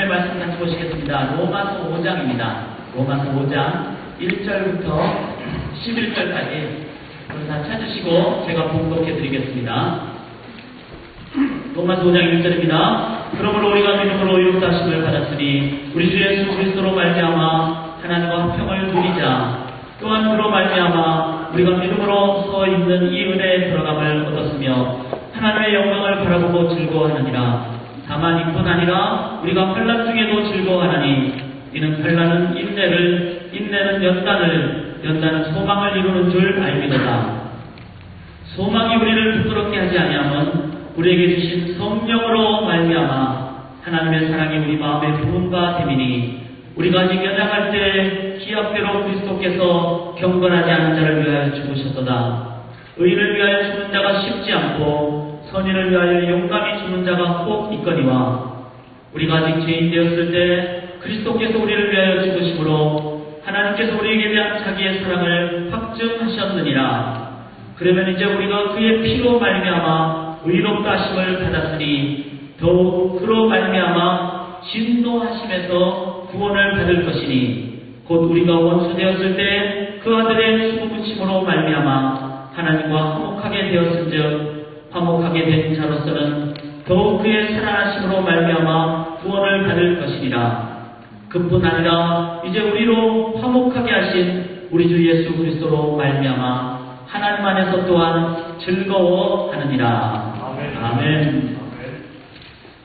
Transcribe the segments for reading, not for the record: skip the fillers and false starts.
말씀 같이 보시겠습니다. 로마서 5장입니다. 로마서 5장 1절부터 11절까지 다 찾으시고 제가 봉독해 드리겠습니다. 로마서 5장 1절입니다. 그러므로 우리가 믿음으로 의롭다심을 받았으니 우리 주 예수 그리스도로 말미암아 하나님과 화평을 누리자. 또한 그로 말미암아 우리가 믿음으로 서 있는 이 은혜에 들어감을 얻었으며 하나님의 영광을 바라보고 즐거워하느니라. 다만 이뿐 아니라 우리가 환난 중에도 즐거워하나니 이는 환난은 인내를, 인내는 연단을, 연단은 소망을 이루는 줄 알미도다. 소망이 우리를 부끄럽게 하지 아니함은 우리에게 주신 성령으로 말미암아 하나님의 사랑이 우리 마음에 부음과 됨이니 우리가 아직 연약할 때 기업대로 그리스도께서 경건하지 않은 자를 위하여 죽으셨도다. 의인을 위하여 죽는 자가 쉽지 않고 선인을 위하여 용감히 죽는 자가 꼭 있거니와 우리가 아직 죄인 되었을 때 그리스도께서 우리를 위하여 죽으심으로 하나님께서 우리에게 대한 자기의 사랑을 확증하셨느니라. 그러면 이제 우리가 그의 피로 말미암아 의롭다 하심을 받았으니 더욱 그로 말미암아 진노하심에서 구원을 받을 것이니 곧 우리가 원수 되었을 때 그 아들의 죽으심으로 말미암아 하나님과 화목하게 되었은즉 화목하게 된 자로서는 더욱 그의 살아나심으로 말미암아 구원을 받을 것이니라. 그뿐 아니라 이제 우리로 화목하게 하신 우리 주 예수 그리스도로 말미암아 하나님 안에서 또한 즐거워하느니라. 아멘. 아멘.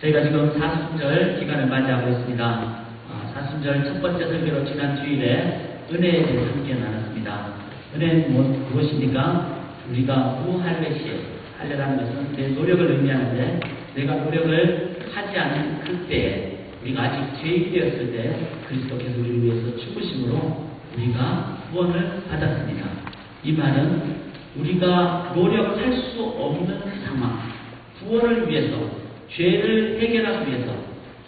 저희가 지금 사순절 기간을 맞이하고 있습니다. 사순절 첫 번째 설교로 지난 주일에 은혜에 대해서 함께 나눴습니다. 은혜는 무엇입니까? 우리가 무할례시, 할례라는 것은 내 노력을 의미하는데 내가 노력을 하지 않은 그때에 우리가 아직 죄인이 되었을 때 그리스도께서 우리를 위해서 죽으심으로 우리가 구원을 받았습니다. 이 말은 우리가 노력할 수 없는 상황, 구원을 위해서, 죄를 해결하기 위해서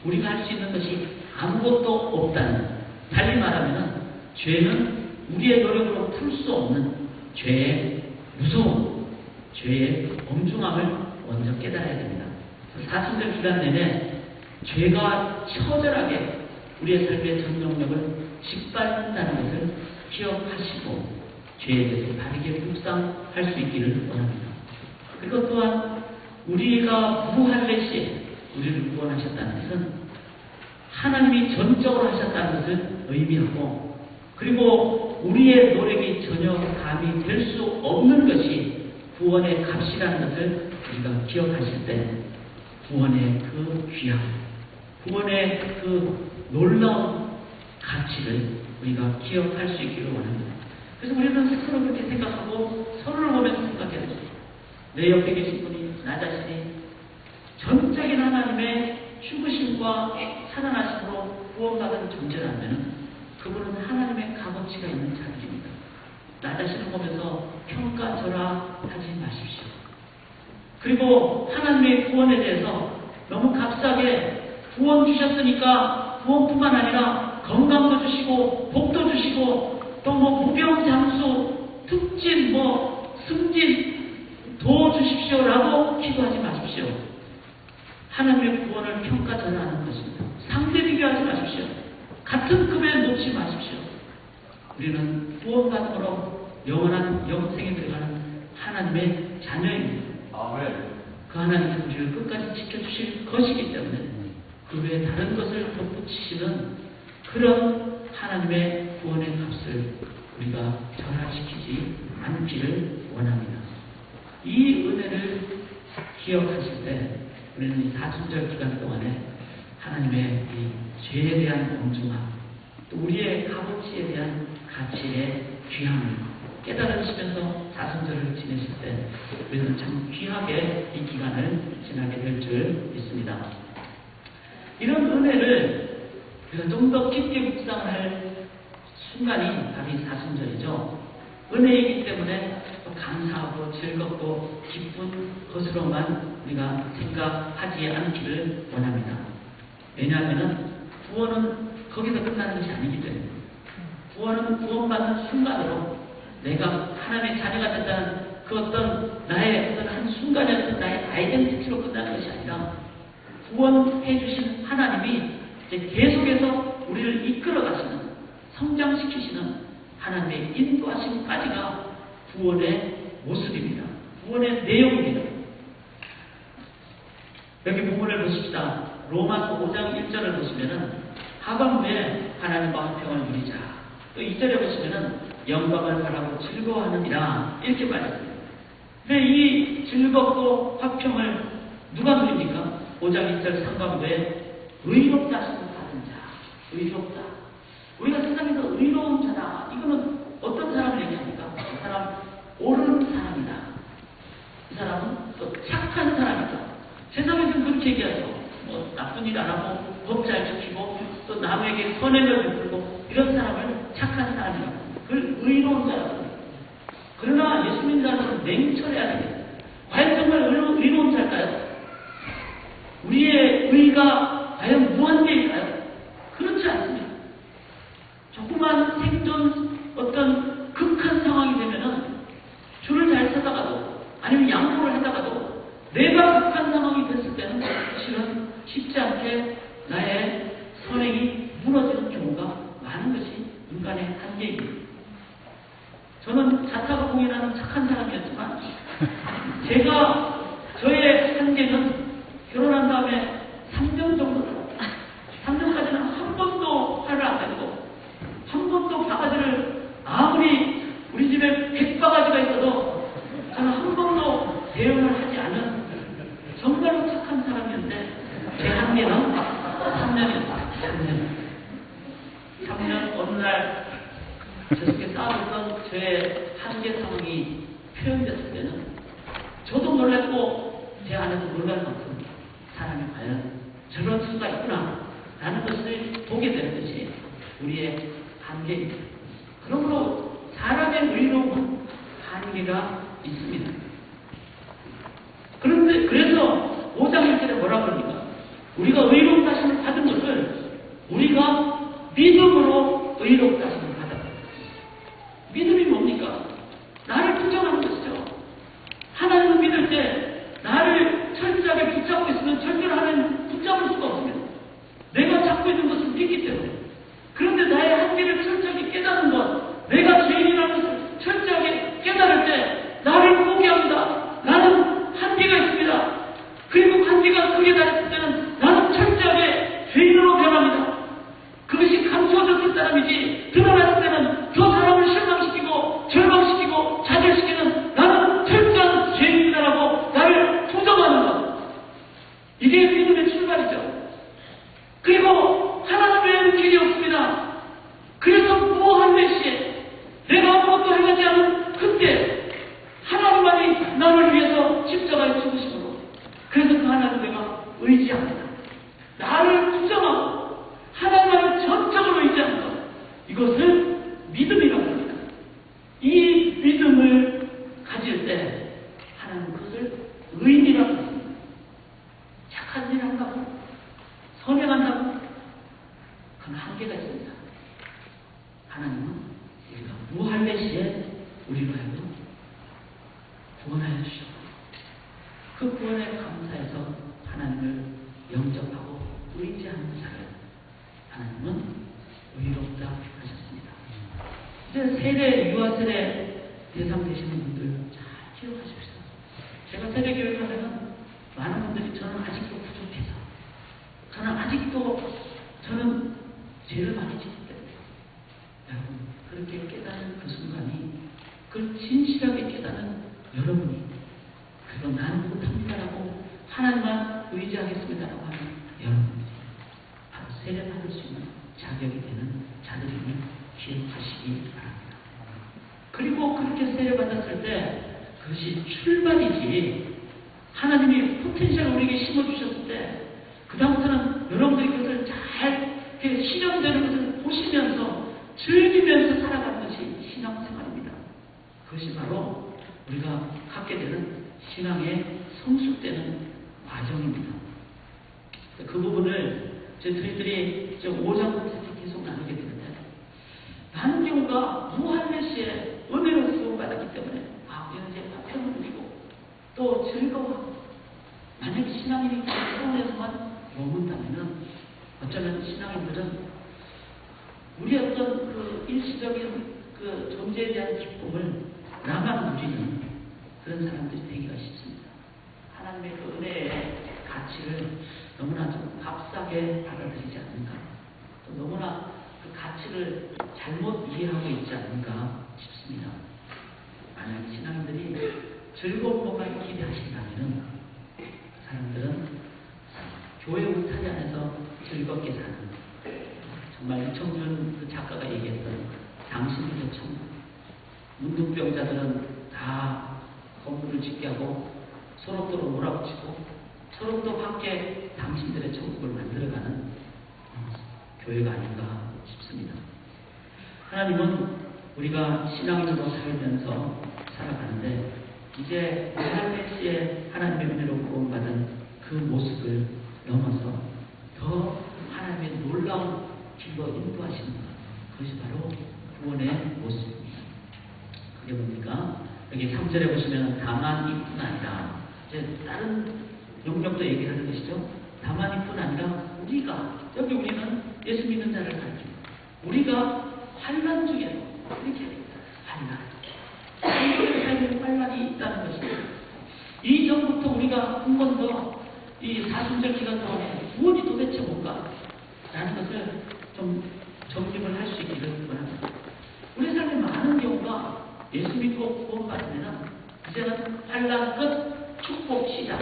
우리가 할 수 있는 것이 아무것도 없다는, 달리 말하면 죄는 우리의 노력으로 풀 수 없는 죄의 무서움, 죄의 엄중함을 먼저 깨달아야 됩니다. 사순절 기간 내내 죄가 처절하게 우리의 삶의 전동력을 짓밟는다는 것을 기억하시고 죄에 대해서 바르게 묵상할 수 있기를 원합니다. 그리고 또한 우리가 무할례 시에 우리를 구원하셨다는 것은 하나님이 전적으로 하셨다는 것을 의미하고 그리고 우리의 노력이 전혀 감이 될 수 없는 것이 구원의 값이라는 것을 우리가 기억하실 때 구원의 그 귀함, 구원의 그 놀라운 가치를 우리가 기억할 수 있기를 원합니다. 그래서 우리는 서로 그렇게 생각하고 서로를 보면서 생각해야 됩니다. 내 옆에 계신 분이 나 자신이 전적인 하나님의 죽으심과 살아나심으로 구원받은 존재라면 그분은 하나님의 값어치가 있는 자들입니다. 나 자신을 보면서 평가절하 하지 마십시오. 그리고 하나님의 구원에 대해서 너무 값싸게 구원 주셨으니까 구원뿐만 아니라 건강도 주시고 복도 주시고 또 무병장수 특진 승진 도와주십시오라고 기도하지 마십시오. 하나님의 구원을 평가절하하는 것입니다. 상대 비교하지 마십시오. 같은 급에 놓지 마십시오. 우리는 구원받음으로 영원한 영생에 들어가는 하나님의 자녀입니다. 아멘. 그 하나님께서 우리를 끝까지 지켜주실 것이기 때문에 그 외에 다른 것을 덧붙이시는 그런 하나님의 구원의 값을 우리가 절하시키지 않기를 원합니다. 이 은혜를 기억하실 때 우리는 이 사순절 기간 동안에 하나님의 이 죄에 대한 엄중함, 또 우리의 값어치에 대한 가치의 귀함을 깨달으시면서 사순절을 지내실 때 우리는 참 귀하게 이 기간을 지나게 될 줄 믿습니다. 이런 은혜를 우리가 좀 더 깊게 묵상할 순간이 바로 이 사순절이죠. 은혜이기 때문에 감사하고 즐겁고 기쁜 것으로만 우리가 생각하지 않기를 원합니다. 왜냐하면 구원은 거기서 끝나는 것이 아니기 때문에 구원은 구원받는 순간으로 내가 하나님의 자녀가 된다는 그 어떤 나의 어떤 한 순간의 어떤 나의 아이덴티티로 끝나는 것이 아니라 구원해 주신 하나님이 이제 계속해서 우리를 이끌어 가시는, 성장시키시는 하나님의 인도하심까지가 구원의 모습입니다. 구원의 내용입니다. 여기 부분을 보십시다. 로마서 5장 1절을 보시면은 하반부에 하나님과 화평을 누리자. 또 2절에 보시면은 영광을 바라고 즐거워하느니라 이렇게 말했습니다. 근데 이 즐겁고 화평을 누가 누립니까? 5장 1절 상반부에 의롭다 하심을 받은 자. 의롭다. 우리가 세상에서 의로운 자다. 이거는 어떤 사람을 얘기합니까? 그 사람 옳은 사람이다. 이 사람은 또 착한 사람이다. 세상에서는 그렇게 얘기하죠. 뭐 나쁜 일 안 하고 법 잘 지키고 또 남에게 선행을 베풀고 이런 사람을 착한 사람이라고. 그걸 의로운 자라고 합니다. 그러나 예수 믿는 사람은 냉철해야 됩니다. 과연 정말 의로운 자일까요? 우리의 의가 과연 무한대일까요? 그렇지 않습니다. 조그만 생존 어떤 극한 상황이 되면은 줄을 잘 서다가도 아니면 양보를 하다가도 내가 극한 상황이 됐을 때는 사실은 쉽지 않게 나의 선행이 무너지는 경우가 많은 것이 인간의 한계입니다. 저는 자타가 공연하는 착한 사람이었지만 저의 한계는 결혼한 다음에 3년 정도 3년까지는 한 번도 화를 안 내고 한 번도 바가지를 아무리 우리 집에 100바가지가 있어도 저는 한 번도 대응을 하지 않은 정말로 착한 사람이었는데 제 한계는 3년이었어요. 3년 어느 날 저렇게 싸웠던 저의 한계 상황이 표현됐을 때는 저도 놀랐고 제 아내도 놀랄 만큼 사람이 과연 저런 수가 있구나 라는 것을 보게 되는 것이 우리의 한계입니다. 그러므로 사람의 의로움은 한계가 있습니다. 그래서 5장 1절에 뭐라고 합니까? 우리가 의로운 하심을 받은 것을 우리가 믿음으로 의로운 하심을 받았다. 믿음이 뭡니까? 나를 부정하는 것이죠. 하나님을 믿을 때 나를 철저하게 붙잡고 있으면 절대로 하나님 붙잡을 수가 없습니다. 내가 잡고 있는 것을 믿기 때문에. 그런데 나의 한계를 철저하게 깨닫는 것, 내가 죄인이라는 것을 철저하게 깨달을 때 나를 포기합니다. 나는 한계가 있습니다. 그리고 한계가 크게 달했을 때는 나는 철저하게 죄인으로 변합니다. 그것이 감추어졌을 사람이지 드러났을 때는 저 사람을 실망시키고 절망시키고 좌절시키는 나는 철저한 죄인이다라고 나를 부정하는 것. 이게 믿음의 출발이죠. 그리고 하나님 외에는 길이 없습니다. 그래서 무한 메시에 내가 아무것도 해가지 않은 그때 하나님만이 나를 위해서 십자가에 죽으심으로 그래서 그 하나님 내가 의지합니다. 나를 부정하고 하나님만을 전적으로 의지하는 것, 이것을 믿음이라고 합니다. 이 믿음을 가질 때 하나님은 그것을 의인이라고 합니다. 착한 일을 한다고 선행한다고 그런 한계가 있습니다. 하나님은 우리가 무할례 시에 우리로 하여금 구원하여 주셨고 그 구원에 감사해서 하나님을 영접하고 의지하는 자를 하나님은 의롭다 하셨습니다. 이제 세례, 유아세례 대상 되시는 분들 잘 기억하십시오. 제가 세례 교육을 하면 많은 분들이 저는 아직도 부족해서 저는 죄를 많이 짓기 때문에 여러분 그렇게 깨닫는 그 순간이 그걸 진실하게 깨닫는 여러분이 그리고 나는 못합니다라고 하나님만 의지하겠습니다라고 하는 여러분들이 바로 세례받을 수 있는 자격이 되는 자들임을 기억하시기 바랍니다. 그리고 그렇게 세례받았을 때 그것이 출발이지 하나님이 포텐셜을 우리에게 심어주셨을 때 그 다음부터는 여러분들이 그것을 잘 실현되는 것을 보시면서 즐기면서 살아가는 것이 신앙생활입니다. 그것이 바로 우리가 갖게 되는 신앙의 성숙되는 과정입니다. 그 부분을 저희들이 5장부터 계속 나누게 되는데 많은 경우가 무할례 시에 은혜로 구원받았기 때문에 우리는 이제 화평을 누리고 또 즐거워하고 만약에 신앙인이 그런 차원에서만 머문다면은 어쩌면 신앙인들은 우리 어떤 그 일시적인 그 존재에 대한 기쁨을 나만 누리는 그런 사람들이 되기가 쉽습니다. 하나님의 그 은혜의 가치를 너무나 좀 값싸게 받아들이지 않는가, 또 너무나 그 가치를 잘못 이해하고 있지 않는가 싶습니다. 만약 신앙인들이 즐거운 것만 기대하신다면 사람들은 교회 울타리 안에서 즐겁게 사는, 정말 이청준 그 작가가 얘기했던 당신들의 천국, 문둥병자들은 다 건물을 짓게 하고 서로 몰아붙이고 서로 또 밖에 당신들의 천국을 만들어가는 교회가 아닌가 싶습니다. 하나님은 우리가 신앙인으로 살면서 살아가는데 이제 하나님의 시에 하나님의 은혜로 구원받은 그 모습을 넘어서 더 하나님의 놀라운 길로 인도하시는 것, 그것이 바로 구원의 모습입니다. 그게 뭡니까? 여기 3절에 보시면 다만 이뿐 아니라, 이제 다른 영역도 얘기하는 것이죠. 다만 이뿐 아니라 우리가, 여기 우리는 예수 믿는 자를 가르치고 우리가 환난 중에 이렇게 됩니다. 환난. 삶의 환난이 있다는 것입니다. 이전부터 우리가 한 번 더 이 사순절 기간 동안에 구원이 도대체 뭔가 라는 것을 좀 정립을 할 수 있기를 원합니다. 우리 삶의 많은 경우가 예수 믿고 구원받으면 이제는 환난 끝, 축복 시작,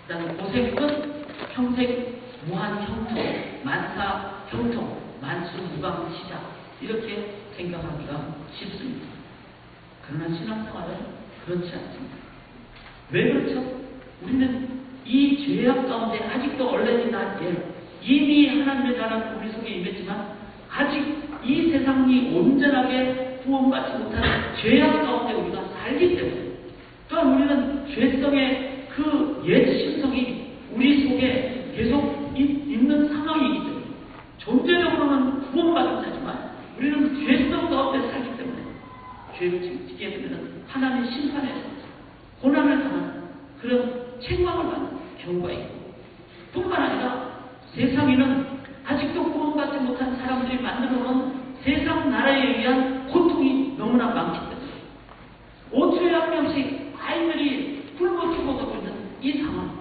그다음에 고생 끝, 평생 무한 형통, 만사 형통, 만수무강 시작, 이렇게 생각하기가 쉽습니다. 그러나 신앙생활은 그렇지 않습니다. 왜 그렇죠? 우리는 이 죄악 가운데 아직도 얼레진 나에 이미 하나님의 나라는 우리 속에 임했지만 아직 이 세상이 온전하게 구원받지 못하는 죄악 가운데 우리가 살기 때문에, 또한 우리는 죄성의 그 옛 심성이 우리 속에 계속 있는 상황이기 때문에 존재적으로는 구원받은 자지만 우리는 죄성 가운데 살기 때문에 죄를 짓게 되면 하나님의 심판에서 고난을 당하는 그런 책망을 받는 경우가 있고, 뿐만 아니라 세상에는 아직도 구원받지 못한 사람들이 만들어 놓은 세상 나라에 의한 고통이 너무나 많기 때문에 5초에 한 명씩 아이들이 굶어 죽어가고 있는 이 상황,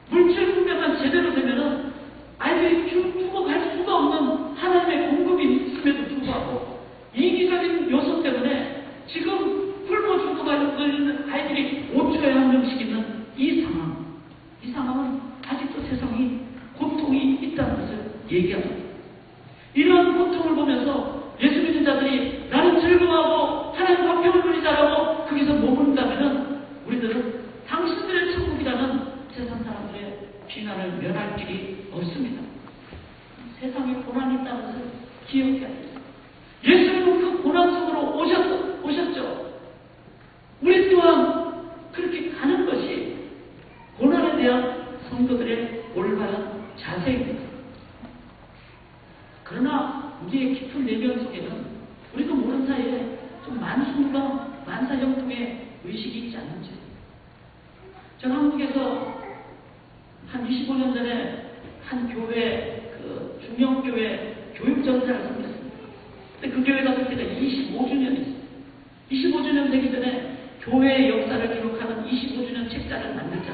물질 분배만 제대로 되면은 아이들이 죽어갈 수가 없는 하나님의 공급이 있음에도 불구하고 이기적인 요소 때문에 지금 굶어 죽어가고 있는 아이들이 5초에 한 명씩 있는 이 상황, 이 상황은 아직도 세상이 고통이 있다는 것을 얘기합니다. 이런 고통을 보면서 예수 믿는 자들이 나는 즐거워하고 하나님 화평을 누리자라고 거기서 머문다면 우리들은 당신들의 천국이라는 세상 사람들의 비난을 면할 길이 없습니다. 세상에 고난이 있다는 것을 기억해야 합니다. 예수님은 그 고난 속으로 오셨죠. 우리 또한 그렇게 가는 것이 고난에 대한 성도들의 올바른 자세입니다. 그러나 우리의 깊은 내면 속에는 우리도 모르는 사이에 좀 만수무강, 만사형통의 의식이 있지 않는지. 제가 한국에서 한 25년 전에 한 교회, 그 중형교회 교육전사를 섬겼습니다. 근데 그 교회가 그때가 25주년이었어요. 25주년 되기 전에 교회의 역사를 기록하는 25주년 책자를 만들자.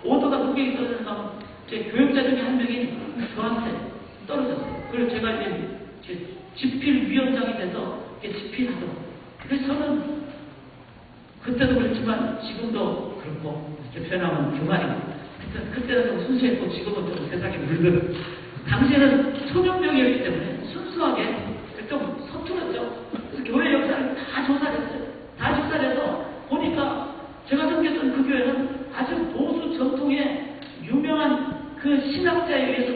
오더가 누구에게 떨어졌냐면 제 교육자 중에 한 명이 저한테 떨어졌어요. 그래서 제가 이제 집필위원장이 돼서 집필하더라고요. 그래서 저는 그때도 그랬지만 지금도 그렇고 이렇게 표현하면 교만이고, 그때는 좀 순수했고 지금은 좀 세상에 물든, 당시에는 소년병이었기 때문에 순수하게 좀 서툴었죠. 그래서 교회 역사를 다 조사했어요. 다 조사해서 보니까 제가 섬겼던 그 교회는 아주 보수 전통의 유명한 그 신학자에 의해서